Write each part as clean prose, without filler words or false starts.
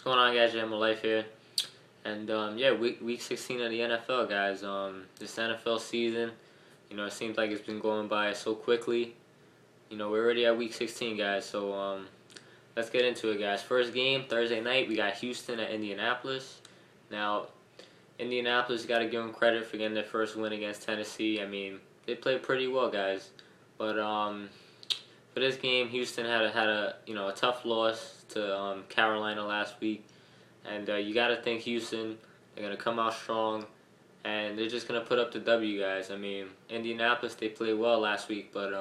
going on, guys? Jam Life here, and yeah, week 16 of the NFL, guys. This NFL season, it seems like it's been going by so quickly. We're already at week 16, guys. So let's get into it, guys. First game Thursday night, we got Houston at Indianapolis. Now, Indianapolis, got to give them credit for getting their first win against Tennessee. I mean, they played pretty well, guys, but for this game, Houston had a tough loss to Carolina last week, and you got to think Houston, they're gonna come out strong, and they're just gonna put up the W, guys. I mean, Indianapolis, they played well last week, but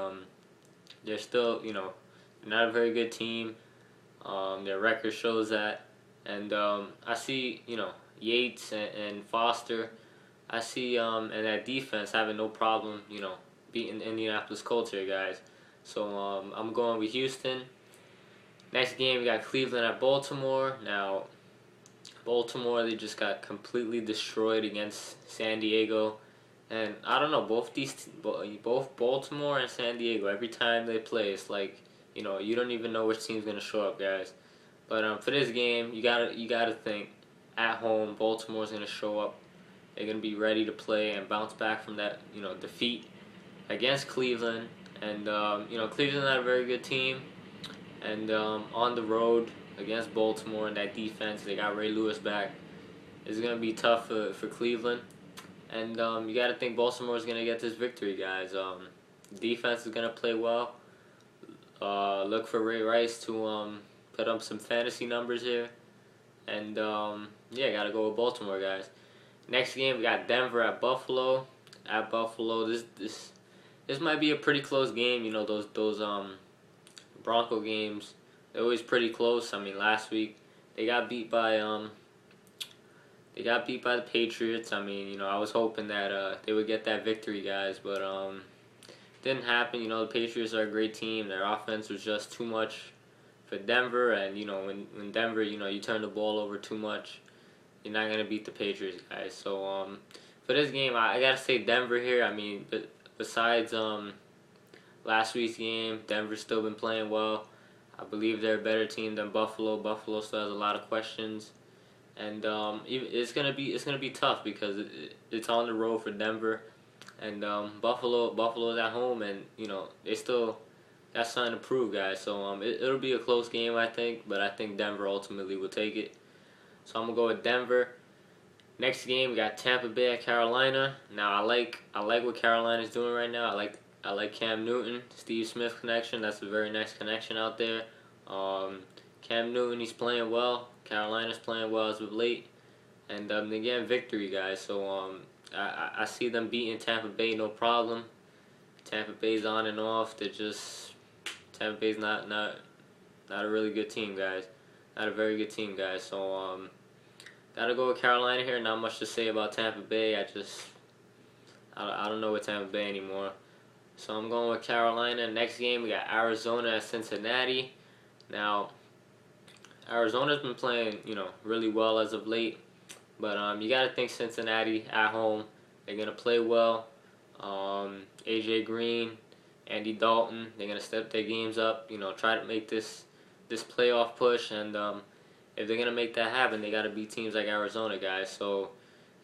they're still not a very good team. Their record shows that, and I see Yates and Foster. I see and that defense having no problem beating the Indianapolis Colts here, guys. So I'm going with Houston. Next game, we got Cleveland at Baltimore. Now, Baltimore, they just got completely destroyed against San Diego. And I don't know, both Baltimore and San Diego, every time they play, it's like, you don't even know which team's going to show up, guys. But for this game, you gotta think, at home, Baltimore's going to show up. They're going to be ready to play and bounce back from that, defeat against Cleveland. And, Cleveland's not a very good team. And on the road against Baltimore and that defense, they got Ray Lewis back. It's going to be tough for Cleveland. And you got to think Baltimore's going to get this victory, guys. Defense is going to play well. Look for Ray Rice to put up some fantasy numbers here. And, yeah, got to go with Baltimore, guys. Next game, we got Denver at Buffalo. At Buffalo, this might be a pretty close game. Those Bronco games, they're always pretty close. I mean, last week they got beat by the Patriots. I mean, I was hoping that they would get that victory, guys, but didn't happen. The Patriots are a great team. Their offense was just too much for Denver, and when Denver, you turn the ball over too much, you're not gonna beat the Patriots, guys. So for this game, I gotta say Denver here. I mean, besides last week's game, Denver's still been playing well. I believe they're a better team than Buffalo. Buffalo still has a lot of questions, and it's gonna be tough because it's on the road for Denver, and Buffalo's at home, and they still got something to prove, guys. So it'll be a close game, I think, but I think Denver ultimately will take it. So I'm gonna go with Denver. Next game, we got Tampa Bay at Carolina. Now I like what Carolina's doing right now. I like Cam Newton, Steve Smith connection. That's a very nice connection out there. Cam Newton, he's playing well. Carolina's playing well as of late, and they're getting victory, guys. So I see them beating Tampa Bay no problem. Tampa Bay's on and off. Tampa Bay's not a really good team, guys. Not a very good team, guys. So gotta go with Carolina here. Not much to say about Tampa Bay. I don't know with Tampa Bay anymore. So I'm going with Carolina. Next game, we got Arizona at Cincinnati. Now, Arizona's been playing, really well as of late. But you got to think Cincinnati at home, they're going to play well. A.J. Green, Andy Dalton, they're going to step their games up, try to make this playoff push. And if they're going to make that happen, they got to beat teams like Arizona, guys. So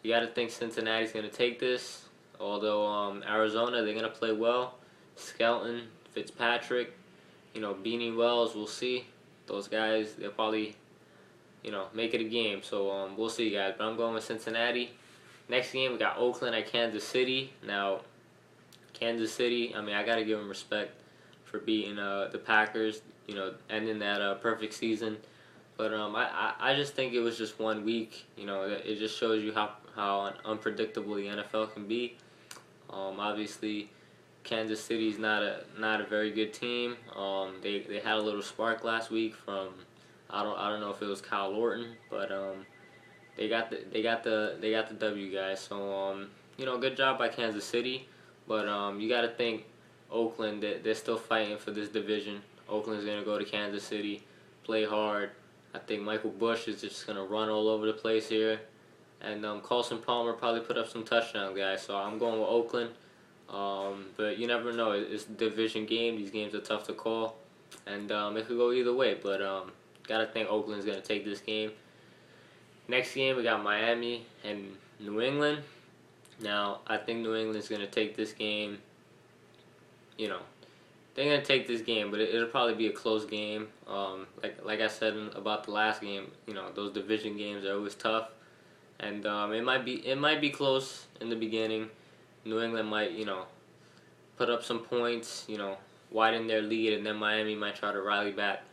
you got to think Cincinnati's going to take this. Although Arizona, they're going to play well. Skelton, Fitzpatrick, Beanie Wells, we'll see. Those guys, they'll probably, make it a game. So we'll see, guys. But I'm going with Cincinnati. Next game, we got Oakland at Kansas City. Now, Kansas City, I mean, I got to give them respect for beating the Packers, ending that perfect season. But I just think it was just 1 week. It just shows you how unpredictable the NFL can be. Obviously, Kansas City's not a very good team. They had a little spark last week from I don't know if it was Kyle Orton, but they got the W, guys. So good job by Kansas City, but you got to think Oakland, they're still fighting for this division. Oakland's gonna go to Kansas City, play hard. I think Michael Bush is just gonna run all over the place here. And Carson Palmer probably put up some touchdowns, guys. So I'm going with Oakland. But you never know. It's a division game. These games are tough to call. And it could go either way. But got to think Oakland's going to take this game. Next game we got Miami and New England. Now I think New England's gonna take this game. You know, they're gonna take this game, but it'll probably be a close game. Like I said about the last game, those division games are always tough, and it might be close in the beginning. New England might put up some points, widen their lead, and then Miami might try to rally back.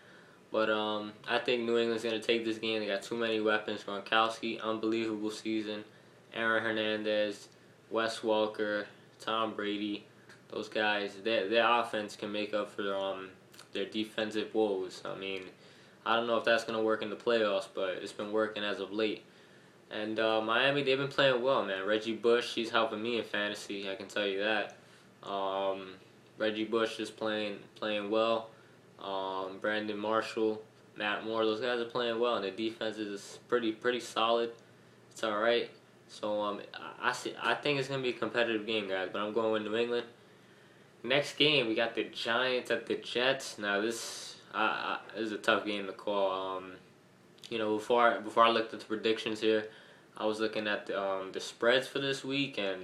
But I think New England's gonna take this game. They got too many weapons. Gronkowski, unbelievable season. Aaron Hernandez, Wes Welker, Tom Brady. Those guys, their offense can make up for their defensive woes. I mean, I don't know if that's gonna work in the playoffs, but it's been working as of late. And Miami, they've been playing well, man. Reggie Bush, he's helping me in fantasy. I can tell you that. Um, Reggie Bush is playing well. Brandon Marshall, Matt Moore, those guys are playing well, and the defense is pretty solid. It's all right. So I think it's gonna be a competitive game, guys. But I'm going with New England. Next game, we got the Giants at the Jets. Now this is a tough game to call. Before I looked at the predictions here, I was looking at the spreads for this week, and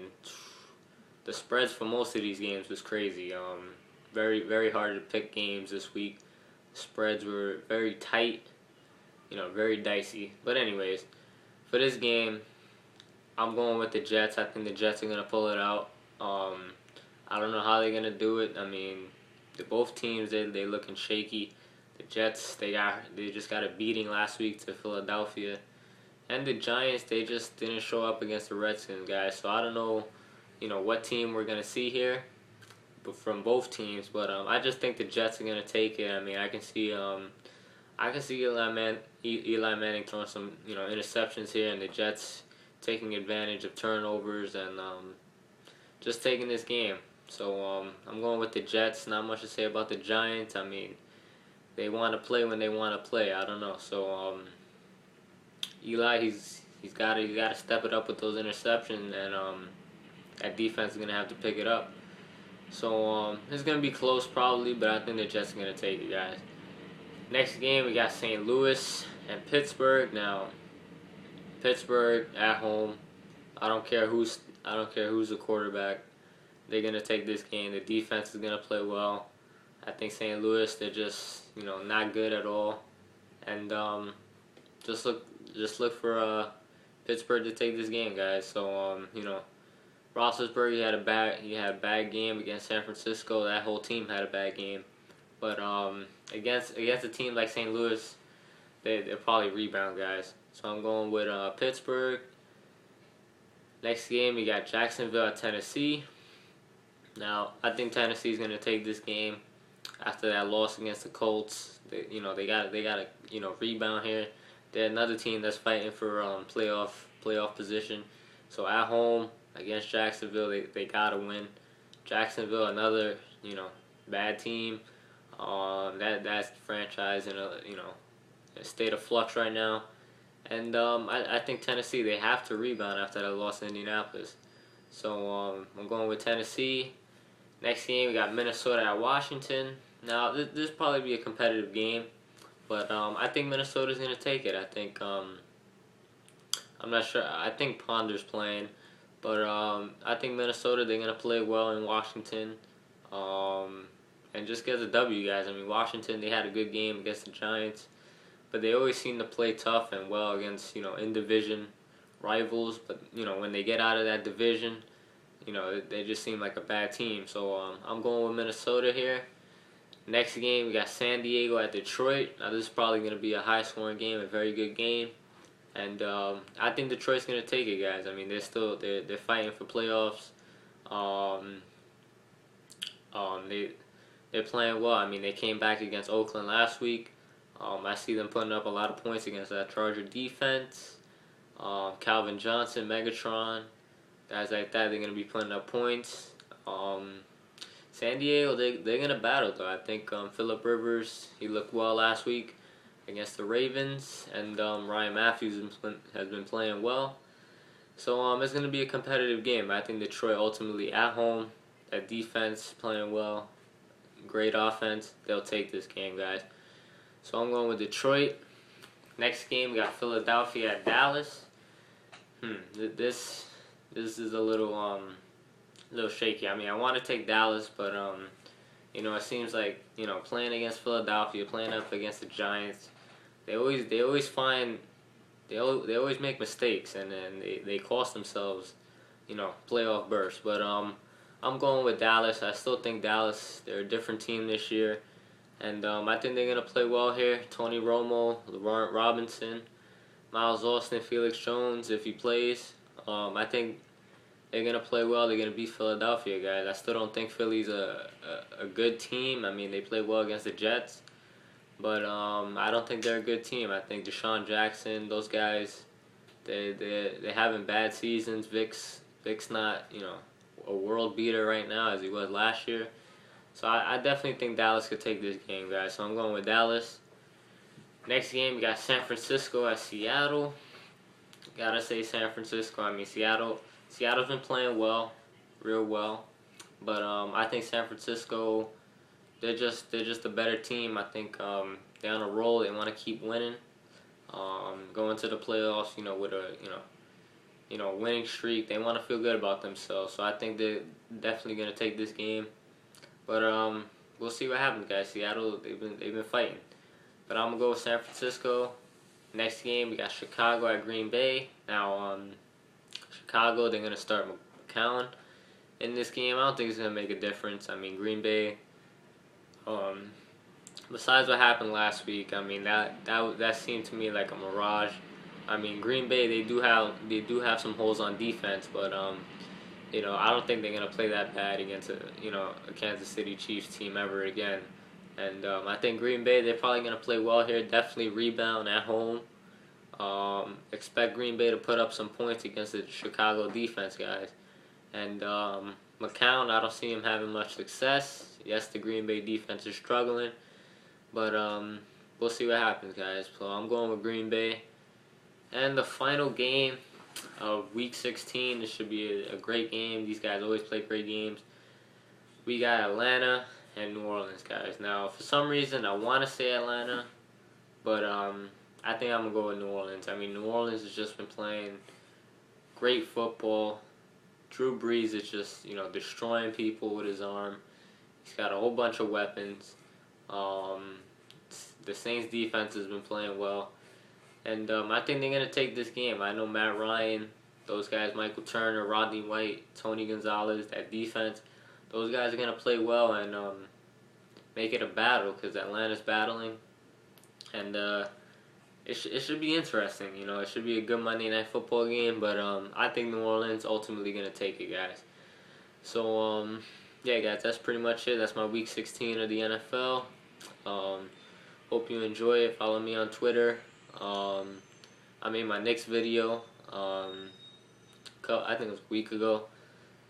the spreads for most of these games was crazy. Very hard to pick games this week. Spreads were very tight, very dicey. But anyways, for this game, I'm going with the Jets. I think the Jets are gonna pull it out. I don't know how they're gonna do it. I mean, both teams they looking shaky. The Jets they just got a beating last week to Philadelphia, and the Giants they just didn't show up against the Redskins, guys. So I don't know, what team we're gonna see here, but from both teams. But I just think the Jets are gonna take it. I mean, I can see Eli Manning throwing some interceptions here, and the Jets taking advantage of turnovers and just taking this game. So I'm going with the Jets. Not much to say about the Giants. I mean, they want to play when they want to play. I don't know. So Eli, he's got to step it up with those interceptions, and that defense is gonna have to pick it up. So it's gonna be close probably, but I think the Jets are gonna take it, guys. Next game we got St. Louis and Pittsburgh. Now Pittsburgh at home. I don't care who's the quarterback. They're gonna take this game. The defense is gonna play well. I think St. Louis, they're just not good at all, and just look for Pittsburgh to take this game, guys. So Roethlisberger he had a bad game against San Francisco. That whole team had a bad game, but against a team like St. Louis, they'll probably rebound, guys. So I'm going with Pittsburgh. Next game we got Jacksonville at Tennessee. Now I think Tennessee is gonna take this game after that loss against the Colts. They got rebound here. They're another team that's fighting for playoff position. So at home against Jacksonville, they gotta win. Jacksonville, another bad team. That's the franchise in a state of flux right now. And I think Tennessee, they have to rebound after that loss in Indianapolis. So I'm going with Tennessee. Next game, we got Minnesota at Washington. Now, this probably be a competitive game, but I think Minnesota's going to take it. I think, I'm not sure. I think Ponder's playing, but I think Minnesota, they're going to play well in Washington and just get the W, guys. I mean, Washington, they had a good game against the Giants, but they always seem to play tough and well against, in-division rivals. But, when they get out of that division, they just seem like a bad team. So I'm going with Minnesota here. Next game, we got San Diego at Detroit. Now, this is probably going to be a high-scoring game, a very good game. And I think Detroit's going to take it, guys. I mean, they're fighting for playoffs. They're playing well. I mean, they came back against Oakland last week. I see them putting up a lot of points against that Charger defense. Calvin Johnson, Megatron, guys like that, they're going to be putting up points. San Diego, they're going to battle, though. I think Phillip Rivers, he looked well last week against the Ravens, and Ryan Matthews has been playing well. So it's going to be a competitive game. I think Detroit ultimately at home, that defense playing well, great offense, they'll take this game, guys. So I'm going with Detroit. Next game, we got Philadelphia at Dallas. This is a little shaky. I mean, I want to take Dallas, but it seems like playing against Philadelphia, playing up against the Giants, they always find they always make mistakes, and then they cost themselves playoff berths. But I'm going with Dallas. I still think Dallas, they're a different team this year. And I think they're going to play well here. Tony Romo, Laurent Robinson, Miles Austin, Felix Jones, if he plays. I think they're going to play well. They're going to beat Philadelphia, guys. I still don't think Philly's a good team. I mean, they played well against the Jets. But I don't think they're a good team. I think Deshaun Jackson, those guys, they're having bad seasons. Vic's not, a world beater right now as he was last year. So I definitely think Dallas could take this game, guys. So I'm going with Dallas. Next game, we got San Francisco at Seattle. Gotta say San Francisco. I mean, Seattle's been playing well, real well. But I think San Francisco, they're just a better team. I think they're on a roll. They want to keep winning. Going to the playoffs, with a winning streak. They want to feel good about themselves. So I think they're definitely gonna take this game. But we'll see what happens, guys. Seattle, they've been fighting. But I'm gonna go with San Francisco. Next game, we got Chicago at Green Bay. Now, Chicago, they're gonna start McCown in this game. I don't think it's gonna make a difference. I mean, Green Bay. Besides what happened last week, I mean that seemed to me like a mirage. I mean, Green Bay, they do have some holes on defense, but I don't think they're gonna play that bad against a Kansas City Chiefs team ever again. And I think Green Bay, they're probably gonna play well here. Definitely rebound at home. Expect Green Bay to put up some points against the Chicago defense, guys. And McCown, I don't see him having much success. Yes, the Green Bay defense is struggling, but we'll see what happens, guys. So I'm going with Green Bay. And the final game of Week 16, this should be a great game. These guys always play great games. We got Atlanta and New Orleans, guys. Now, for some reason, I want to say Atlanta, but I think I'm going to go with New Orleans. I mean, New Orleans has just been playing great football. Drew Brees is just, destroying people with his arm. He's got a whole bunch of weapons. The Saints defense has been playing well. And I think they're going to take this game. I know Matt Ryan, those guys, Michael Turner, Rodney White, Tony Gonzalez, that defense, those guys are going to play well and make it a battle because Atlanta's battling. And it should be interesting. It should be a good Monday Night Football game. But I think New Orleans ultimately going to take it, guys. So, yeah, guys, that's pretty much it. That's my Week 16 of the NFL. Hope you enjoy it. Follow me on Twitter. I made my Knicks video, I think it was a week ago.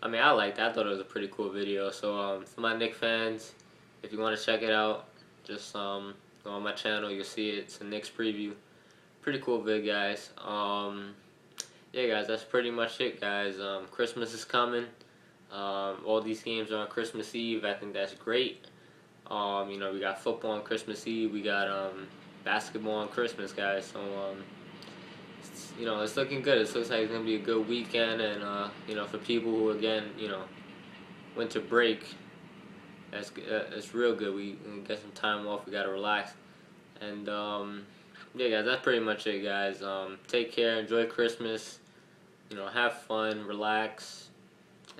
I mean, I liked it. I thought it was a pretty cool video. So, for my Knicks fans, if you want to check it out, just go on my channel. You'll see it. It's a Knicks preview. Pretty cool vid, guys. Yeah, guys, that's pretty much it, guys. Christmas is coming. All these games are on Christmas Eve. I think that's great. We got football on Christmas Eve. We got basketball on Christmas, guys. So it's looking good. It looks like it's gonna be a good weekend, and for people who again went to break, that's real good. We can get some time off. We gotta relax, and yeah, guys, that's pretty much it, guys. Take care. Enjoy Christmas. Have fun, relax,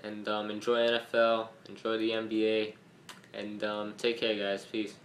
and enjoy NFL. Enjoy the NBA, and take care, guys. Peace.